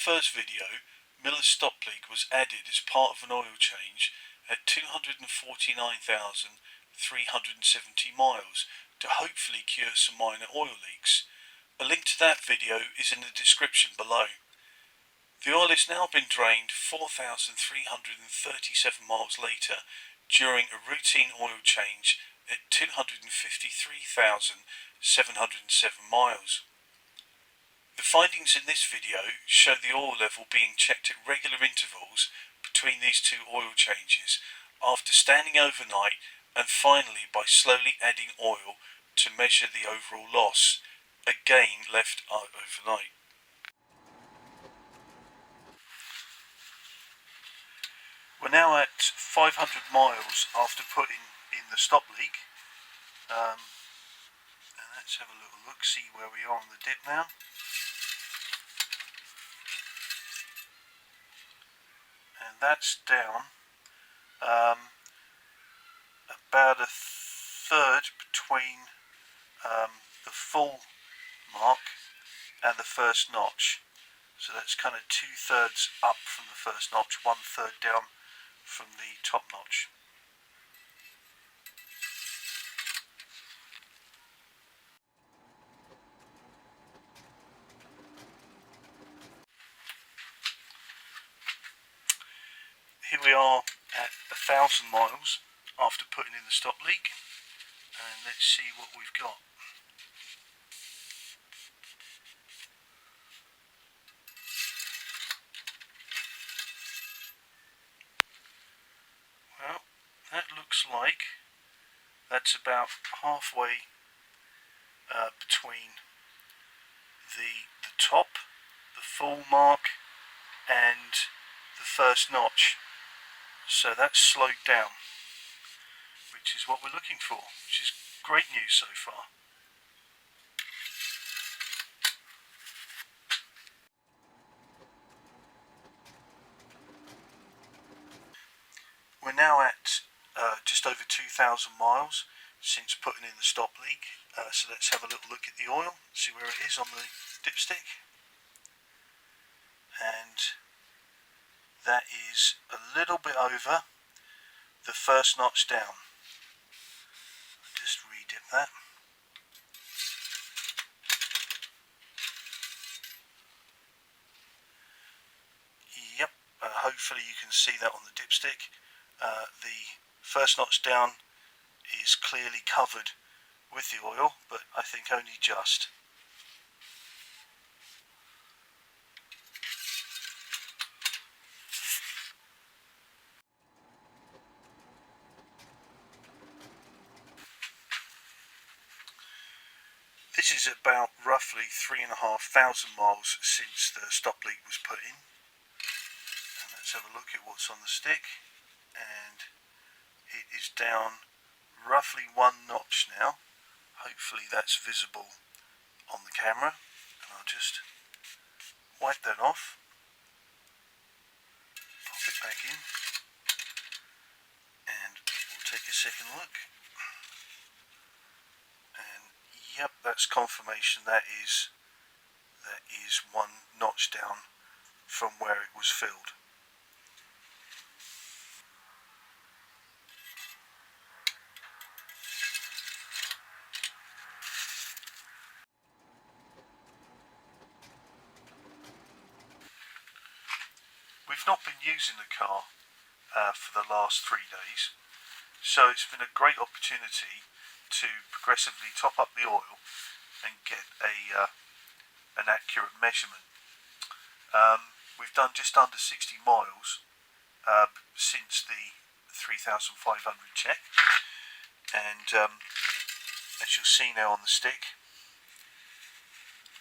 first video, Miller's stop leak was added as part of an oil change at 249,370 miles to hopefully cure some minor oil leaks. A link to that video is in the description below. The oil has now been drained 4,337 miles later during a routine oil change at 253,707 miles. The findings in this video show the oil level being checked at regular intervals between these two oil changes after standing overnight and finally by slowly adding oil to measure the overall loss, again left overnight. We're now at 500 miles after putting in the stop leak, and let's have a little look, see where we are on the dip now. And that's down about a third between the full mark and the first notch. So that's kind of 2/3 up from the first notch, 1/3 down from the top notch. Here we are at 1,000 miles after putting in the stop leak, and let's see what we've got. Well, that looks like that's about halfway between the top, the full mark, and the first notch. So that's slowed down, which is what we're looking for, which is great news so far. We're now at just over 2,000 miles since putting in the stop leak, so let's have a little look at the oil, see where it is on the dipstick. And that is a little bit over the first notch down. Just re-dip that. Yep, hopefully you can see that on the dipstick. The first notch down is clearly covered with the oil, but I think only just. This is about roughly 3,500 miles since the stop leak was put in. And let's have a look at what's on the stick. And it is down roughly 1 notch now. Hopefully that's visible on the camera. And I'll just wipe that off. Pop it back in. And we'll take a second look. And yep, that's confirmation that is 1 notch down from where it was filled. We've not been using the car for the last 3 days, so it's been a great opportunity to progressively top up the oil and get an accurate measurement. We've done just under 60 miles since the 3,500 check, and as you'll see now on the stick,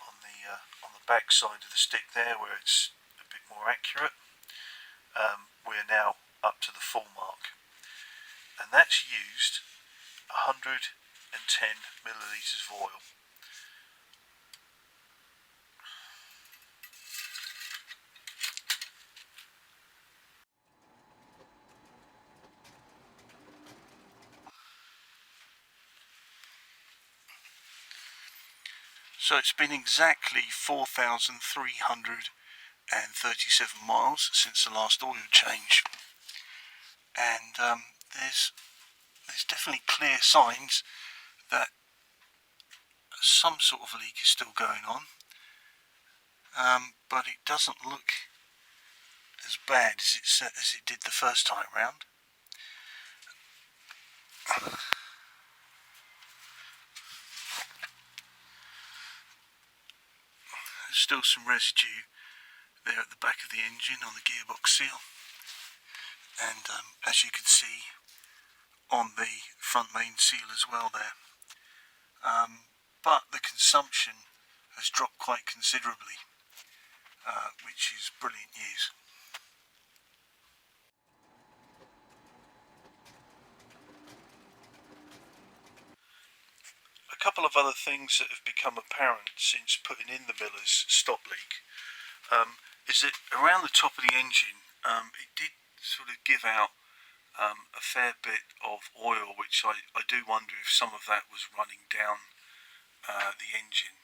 on the back side of the stick there where it's a bit more accurate, we're now up to the full mark, and that's used 110 millilitres of oil. So it's been exactly 4,300 37 miles since the last oil change, and there's definitely clear signs that some sort of leak is still going on, but it doesn't look as bad as it did the first time round. There's still some residue there at the back of the engine on the gearbox seal, and as you can see on the front main seal as well there, but the consumption has dropped quite considerably, which is brilliant news. A couple of other things that have become apparent since putting in the Miller's stop leak is that around the top of the engine it did sort of give out a fair bit of oil, which I do wonder if some of that was running down the engine,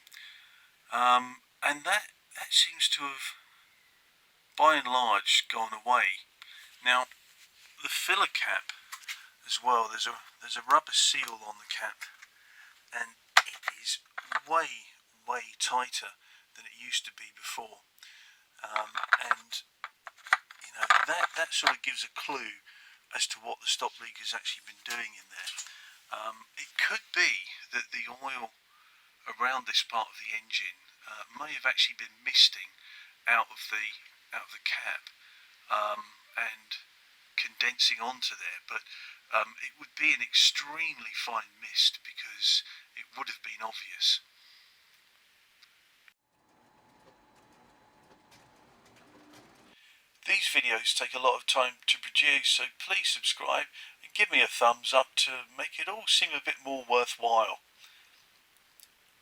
and that seems to have by and large gone away. Now the filler cap as well, there's a rubber seal on the cap, and it is way tighter than it used to be before, and you know that sort of gives a clue as to what the stop leak has actually been doing in there. It could be that the oil around this part of the engine may have actually been misting out of the cap and condensing onto there, but it would be an extremely fine mist because it would have been obvious. These videos take a lot of time to produce, so please subscribe and give me a thumbs up to make it all seem a bit more worthwhile.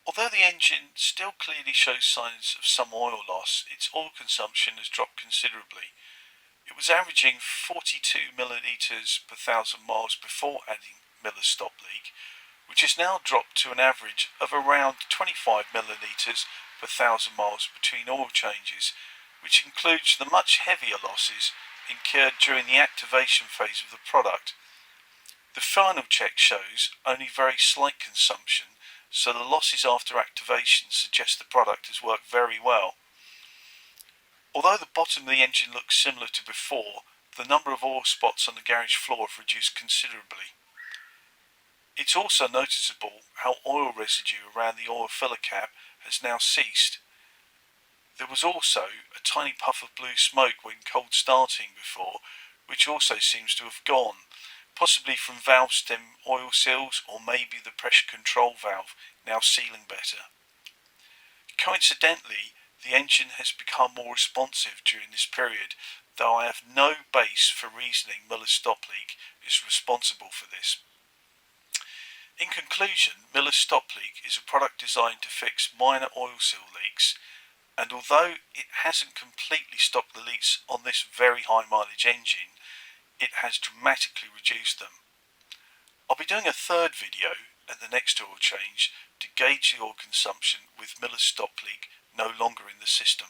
Although the engine still clearly shows signs of some oil loss, its oil consumption has dropped considerably. It was averaging 42 millilitres per 1,000 miles before adding Miller's stop leak, which has now dropped to an average of around 25 millilitres per 1,000 miles between oil changes, which includes the much heavier losses incurred during the activation phase of the product. The final check shows only very slight consumption, so the losses after activation suggest the product has worked very well. Although the bottom of the engine looks similar to before, the number of oil spots on the garage floor have reduced considerably. It's also noticeable how oil residue around the oil filler cap has now ceased. There was also a tiny puff of blue smoke when cold starting before, which also seems to have gone, possibly from valve stem oil seals or maybe the pressure control valve now sealing better. Coincidentally, the engine has become more responsive during this period, though I have no base for reasoning Miller's stop leak is responsible for this. In conclusion, Miller's stop leak is a product designed to fix minor oil seal leaks, and although it hasn't completely stopped the leaks on this very high mileage engine, it has dramatically reduced them. I'll be doing a third video at the next oil change to gauge the oil consumption with Miller's stop leak no longer in the system.